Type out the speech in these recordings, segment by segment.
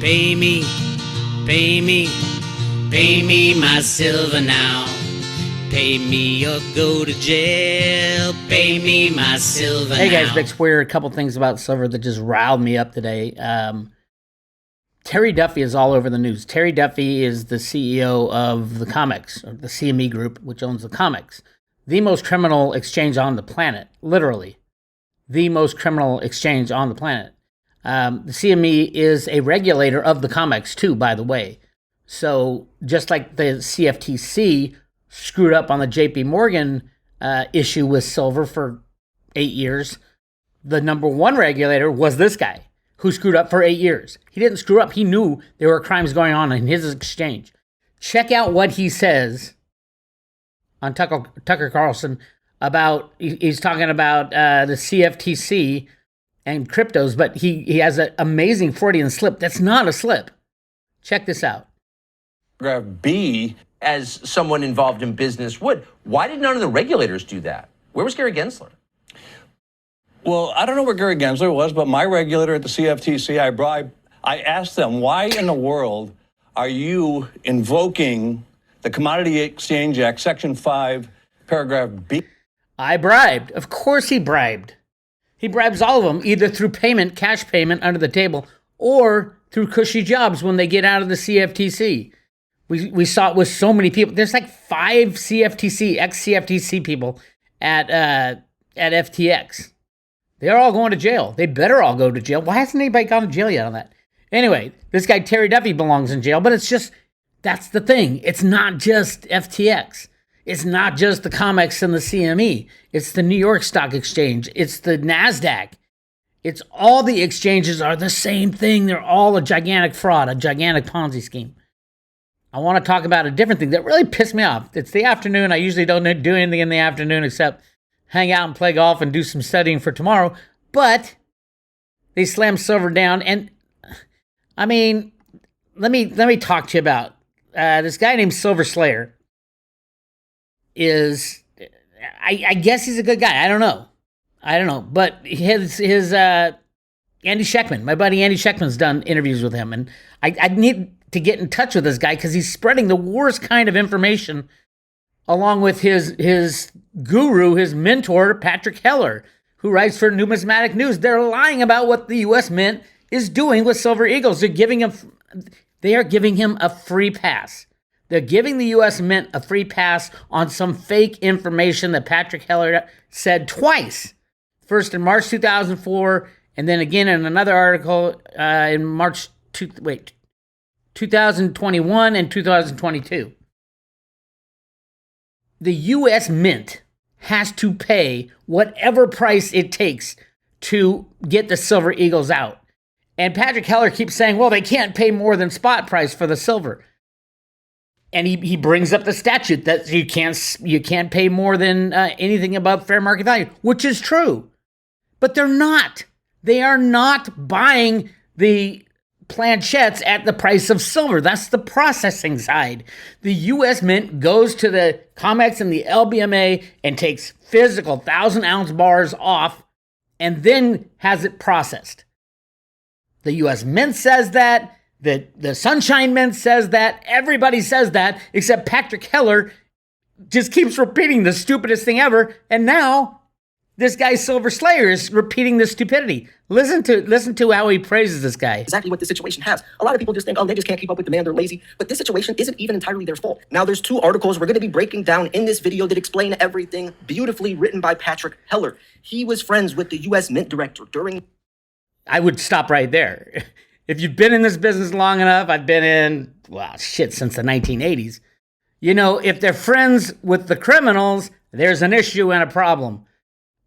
Pay me, pay me, pay me my silver now. Pay me or go to jail. Pay me my silver now. Hey guys, Bix Weir. A couple things about silver that just riled me up today. Terry Duffy is all over the news. Terry Duffy is the CEO of the COMEX, or the CME Group, which owns the COMEX. The most criminal exchange on the planet. Literally. The most criminal exchange on the planet. The CME is a regulator of the COMEX too, by the way. So just like the CFTC screwed up on the JP Morgan issue with silver for 8 years, the number one regulator was this guy who screwed up for 8 years. He didn't screw up. He knew there were crimes going on in his exchange. Check out what he says on Tucker Carlson about, he's talking about the CFTC and cryptos, but he has an amazing Freudian slip. That's not a slip. Check this out. Paragraph B, as someone involved in business would. Why did none of the regulators do that? Where was Gary Gensler? Well, I don't know where Gary Gensler was, but my regulator at the CFTC, I asked them, why in the world are you invoking the Commodity Exchange Act, Section 5, Paragraph B? I bribed. Of course he bribed. He bribes all of them, either through payment, cash payment under the table, or through cushy jobs when they get out of the CFTC. We saw it with so many people. There's like 5 CFTC, ex-CFTC people at FTX. They're all going to jail. They better all go to jail. Why hasn't anybody gone to jail yet on that? Anyway, this guy Terry Duffy belongs in jail, but it's just, that's the thing. It's not just FTX. It's not just the COMEX and the CME. It's the New York Stock Exchange. It's the NASDAQ. It's all the exchanges are the same thing. They're all a gigantic fraud, a gigantic Ponzi scheme. I want to talk about a different thing that really pissed me off. It's the afternoon. I usually don't do anything in the afternoon except hang out and play golf and do some studying for tomorrow. But they slammed silver down. And I mean, let me talk to you about this guy named Silver Slayer. I guess he's a good guy. I don't know. But his Andy Schectman, my buddy Andy Schectman's done interviews with him, and I need to get in touch with this guy because he's spreading the worst kind of information, along with his guru, his mentor, Patrick Heller, who writes for Numismatic News. They're lying about what the U.S. Mint is doing with Silver Eagles. They are giving him a free pass. They're giving the U.S. Mint a free pass on some fake information that Patrick Heller said twice. First in March 2004, and then again in another article in March 2021 and 2022. The U.S. Mint has to pay whatever price it takes to get the Silver Eagles out. And Patrick Heller keeps saying, well, they can't pay more than spot price for the silver. And he brings up the statute that you can't pay more than anything above fair market value, which is true. But they're not. They are not buying the planchettes at the price of silver. That's the processing side. The U.S. Mint goes to the COMEX and the LBMA and takes physical 1,000-ounce bars off and then has it processed. The U.S. Mint says that. The Sunshine Mint says that. Everybody says that, except Patrick Heller just keeps repeating the stupidest thing ever. And now this guy Silver Slayer is repeating this stupidity. Listen to how he praises this guy. Exactly what this situation has. A lot of people just think, oh, they just can't keep up with demand, they're lazy. But this situation isn't even entirely their fault. Now, there's 2 articles we're going to be breaking down in this video that explain everything, beautifully written by Patrick Heller. He was friends with the U.S. Mint director during... I would stop right there. If you've been in this business long enough, I've been in, since the 1980s. You know, if they're friends with the criminals, there's an issue and a problem.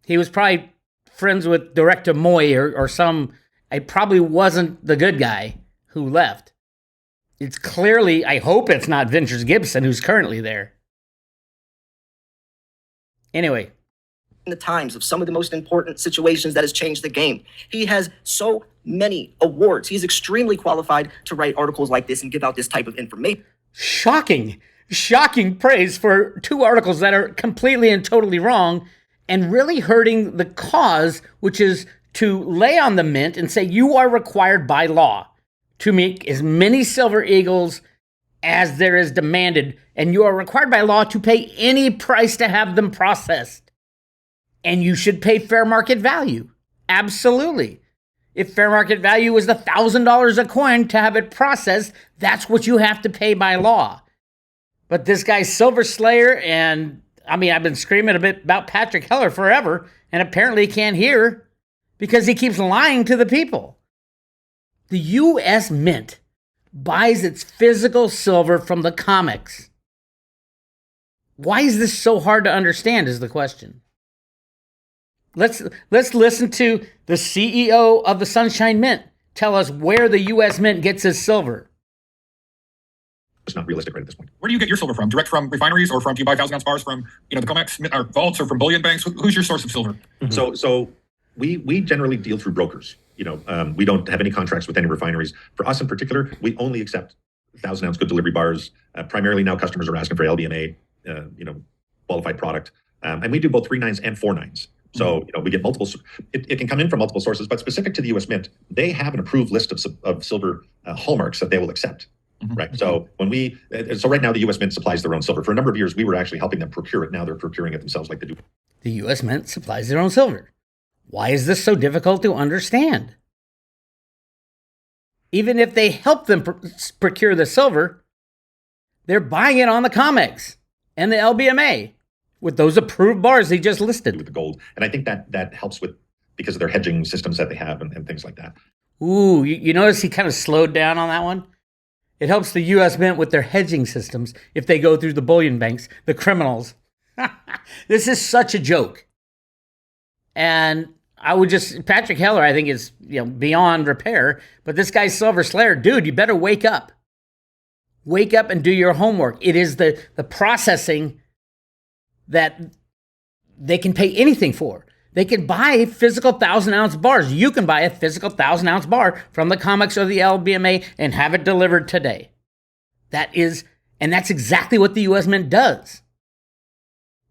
He was probably friends with Director Moy or some, it probably wasn't the good guy who left. It's clearly, I hope it's not Ventures Gibson who's currently there. Anyway. In the times of some of the most important situations that has changed the game. He has so many awards. He's extremely qualified to write articles like this and give out this type of information. Shocking praise for 2 articles that are completely and totally wrong and really hurting the cause, which is to lay on the Mint and say you are required by law to make as many silver eagles as there is demanded, and you are required by law to pay any price to have them processed. And you should pay fair market value. Absolutely. If fair market value is $1,000 a coin to have it processed, that's what you have to pay by law. But this guy Silver Slayer, and I mean, I've been screaming a bit about Patrick Heller forever, and apparently he can't hear because he keeps lying to the people. The U.S. Mint buys its physical silver from the COMEX. Why is this so hard to understand is the question. Let's listen to the CEO of the Sunshine Mint tell us where the U.S. Mint gets its silver. It's not realistic right at this point. Where do you get your silver from? Direct from refineries, or do you buy 1,000-ounce bars from the COMEX or vaults, or from bullion banks? Who's your source of silver? Mm-hmm. So we generally deal through brokers. We don't have any contracts with any refineries. For us in particular, we only accept 1,000-ounce good delivery bars. Primarily now customers are asking for LBMA, qualified product, and we do both 3.9s and 4.9s. So, we get multiple, it can come in from multiple sources, but specific to the U.S. Mint, they have an approved list of silver hallmarks that they will accept, right? So right now the U.S. Mint supplies their own silver. For a number of years, we were actually helping them procure it. Now they're procuring it themselves like they do. The U.S. Mint supplies their own silver. Why is this so difficult to understand? Even if they help them procure the silver, they're buying it on the COMEX and the LBMA. With those approved bars they just listed. With the gold. And I think that helps because of their hedging systems that they have and things like that. Ooh, you notice he kind of slowed down on that one? It helps the U.S. Mint with their hedging systems if they go through the bullion banks, the criminals. This is such a joke. And Patrick Heller, I think, is beyond repair. But this guy Silver Slayer, dude, you better wake up. Wake up and do your homework. It is the processing that they can pay anything for. They can buy physical 1,000-ounce bars. You can buy a physical 1,000-ounce bar from the COMEX or the LBMA and have it delivered today. That's exactly what the U.S. Mint does.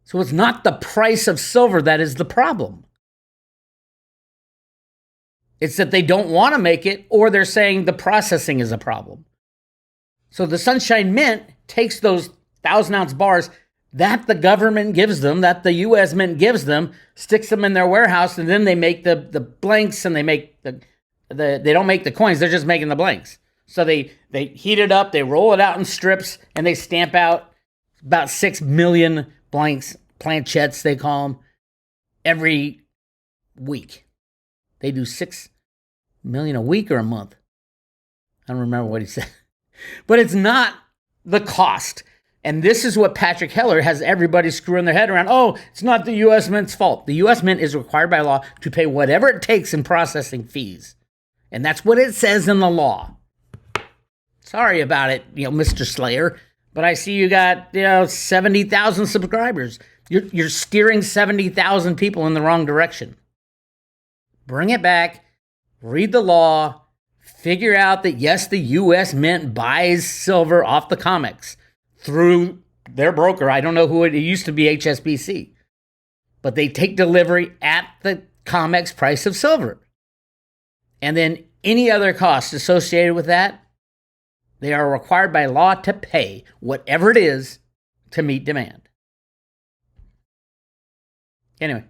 So it's not the price of silver that is the problem. It's that they don't want to make it, or they're saying the processing is a problem. So the Sunshine Mint takes those 1,000-ounce bars that the government gives them, that the U.S. Mint gives them, sticks them in their warehouse, and then they make the blanks, and they make they don't make the coins, they're just making the blanks. So they heat it up, they roll it out in strips, and they stamp out about 6 million blanks, planchettes they call them, every week. They do 6 million a week or a month. I don't remember what he said. But it's not the cost. And this is what Patrick Heller has everybody screwing their head around. Oh, it's not the U.S. Mint's fault. The U.S. Mint is required by law to pay whatever it takes in processing fees. And that's what it says in the law. Sorry about it, Mr. Slayer. But I see you got, 70,000 subscribers. You're steering 70,000 people in the wrong direction. Bring it back. Read the law. Figure out that, yes, the U.S. Mint buys silver off the COMEX through their broker. I don't know who it used to be, HSBC. But they take delivery at the COMEX price of silver. And then any other costs associated with that, they are required by law to pay whatever it is to meet demand. Anyway,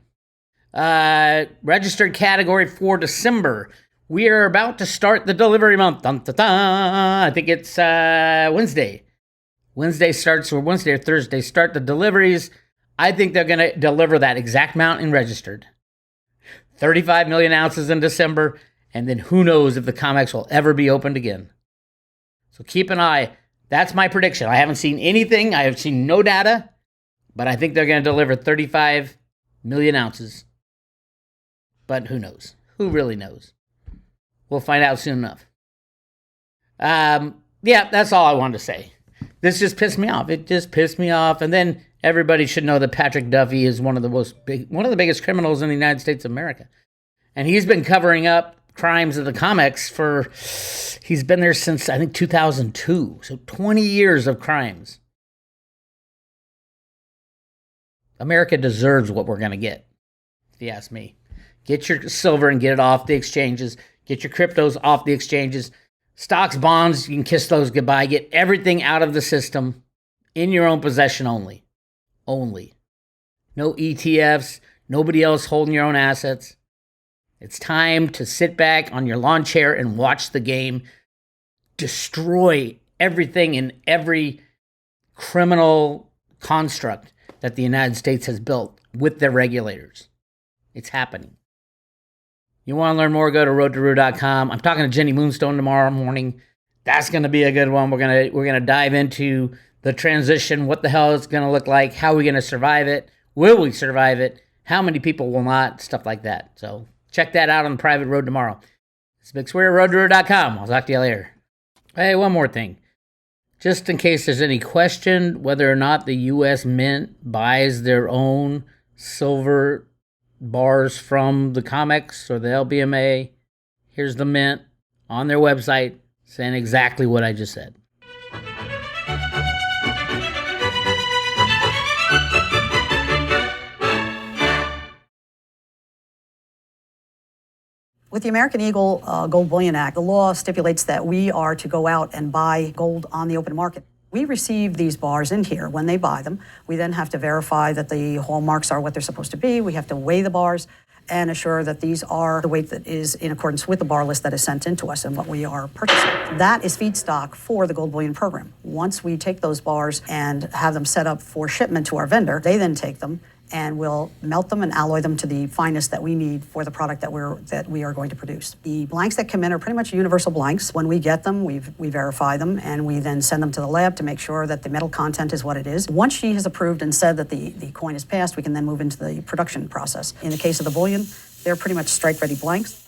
registered category for December. We are about to start the delivery month. Dun, dun, dun. I think it's Wednesday. Wednesday or Thursday start the deliveries. I think they're going to deliver that exact amount in registered. 35 million ounces in December, and then who knows if the COMEX will ever be opened again. So keep an eye. That's my prediction. I haven't seen anything. I have seen no data, but I think they're going to deliver 35 million ounces. But who knows? Who really knows? We'll find out soon enough. That's all I wanted to say. This just pissed me off. It just pissed me off. And then everybody should know that Patrick Duffy is one of the biggest criminals in the United States of America. And he's been covering up crimes of the COMEX he's been there since, I think, 2002. So 20 years of crimes. America deserves what we're going to get, if you ask me. Get your silver and get it off the exchanges. Get your cryptos off the exchanges. Stocks, bonds, you can kiss those goodbye. Get everything out of the system in your own possession only. Only. No ETFs, nobody else holding your own assets. It's time to sit back on your lawn chair and watch the game destroy everything in every criminal construct that the United States has built with their regulators. It's happening. You want to learn more, go to roadtoroot.com. I'm talking to Jenny Moonstone tomorrow morning. That's going to be a good one. We're going to dive into the transition, what the hell it's going to look like, how are we going to survive it, will we survive it, how many people will not, stuff like that. So check that out on the private road tomorrow. It's Bix Weir, roadtoroot.com. I'll talk to you later. Hey, one more thing. Just in case there's any question whether or not the U.S. Mint buys their own silver bars from the COMEX or the LBMA, here's the Mint on their website saying exactly what I just said. With the American Eagle Gold Bullion Act, the law stipulates that we are to go out and buy gold on the open market. We receive these bars in here when they buy them. We then have to verify that the hallmarks are what they're supposed to be. We have to weigh the bars and assure that these are the weight that is in accordance with the bar list that is sent into us and what we are purchasing. That is feedstock for the gold bullion program. Once we take those bars and have them set up for shipment to our vendor, they then take them and we'll melt them and alloy them to the finest that we need for the product that we are going to produce. The blanks that come in are pretty much universal blanks. When we get them, we verify them, and we then send them to the lab to make sure that the metal content is what it is. Once she has approved and said that the coin is passed, we can then move into the production process. In the case of the bullion, they're pretty much strike-ready blanks.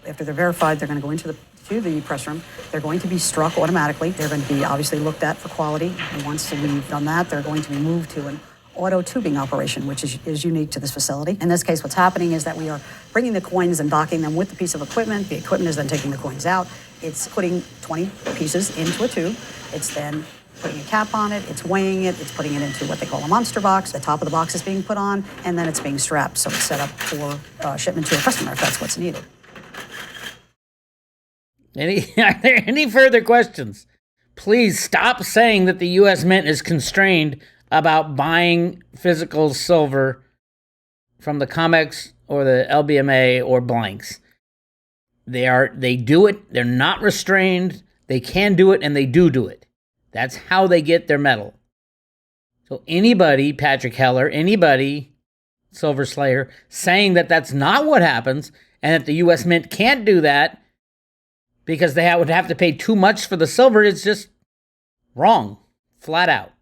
After they're verified, they're going to go into the press room. They're going to be struck automatically. They're going to be obviously looked at for quality. And once we've done that, they're going to be moved to an auto tubing operation, which is unique to this facility. In this case, what's happening is that we are bringing the coins and docking them with the piece of equipment. The equipment is then taking the coins out. It's putting 20 pieces into a tube. It's then putting a cap on it. It's weighing it. It's putting it into what they call a monster box. The top of the box is being put on, and then it's being strapped. So it's set up for shipment to a customer if that's what's needed. Are there any further questions? Please stop saying that the U.S. Mint is constrained about buying physical silver from the COMEX or the LBMA or blanks. They do it. They're not restrained. They can do it, and they do it. That's how they get their metal. So anybody, Patrick Heller, anybody, Silver Slayer, saying that that's not what happens and that the U.S. Mint can't do that because they would have to pay too much for the silver is just wrong, flat out.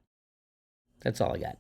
That's all I got.